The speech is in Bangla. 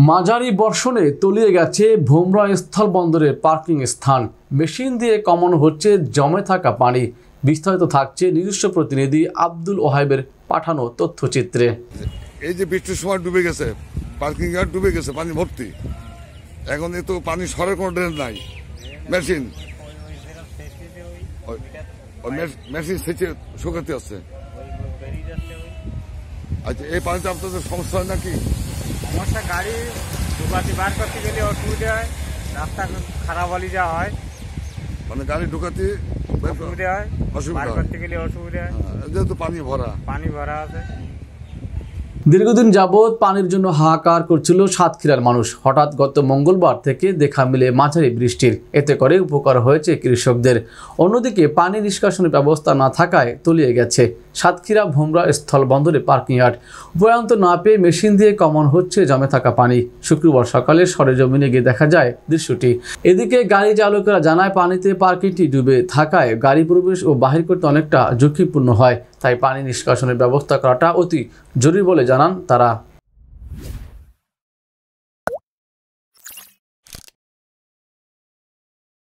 মাঝারি বর্ষণে তলিয়ে গেছে ভোমরা স্থলবন্দরের পার্কিং স্থান। মেশিন দিয়ে কমানো হচ্ছে জমে থাকা পানি। বিস্তারিত থাকছে নিজস্ব প্রতিনিধি আব্দুল ওহাইবের পাঠানো তথ্যচিত্রে। এই যে বৃষ্টির সময় ডুবে গেছে, পার্কিং ইয়ার্ড ডুবে গেছে, পানি ভর্তি। এখন তো পানি সরের কোনো ড্রেন নাই। মেশিন সেচে শুকাতে আছে। আচ্ছা, এই পানিতে আপনাদের সমস্যা হয় নাকি? সমস্যা, গাড়ি ঢুকাতে বার করতে গেলে অসুবিধা হয়, রাস্তা খারাপ হলে যা হয়, মানে গাড়ি ঢুকাতে অসুবিধা হয়, বার করতে গেলে অসুবিধা হয়, যেহেতু পানি ভরা আছে। দীর্ঘদিন যাবৎ পানির জন্য হাহাকার করছিল সাতক্ষীরার মানুষ। হঠাৎ গত মঙ্গলবার থেকে দেখা মিলে মাঝারি বৃষ্টির, এতে করে উপকার হয়েছে কৃষকদের। অন্যদিকে পানি নিষ্কাশনের ব্যবস্থা না থাকায় তলিয়ে গেছে সাতক্ষীরা ভোমরা স্থলবন্দরে পার্কিং ইয়ার্ড। উপায়ন্ত না পেয়ে মেশিন দিয়ে কমানো হচ্ছে জমে থাকা পানি। শুক্রবার সকালে সরেজমিনে গিয়ে দেখা যায় দৃশ্যটি। এদিকে গাড়ি চালকেরা জানায়, পানিতে পার্কিংটি ডুবে থাকায় গাড়ি প্রবেশ ও বাহির করতে অনেকটা ঝুঁকিপূর্ণ হয়। তাই পানি নিষ্কাশনের ব্যবস্থা করাটা অতি জরুরি বলে জানান তারা।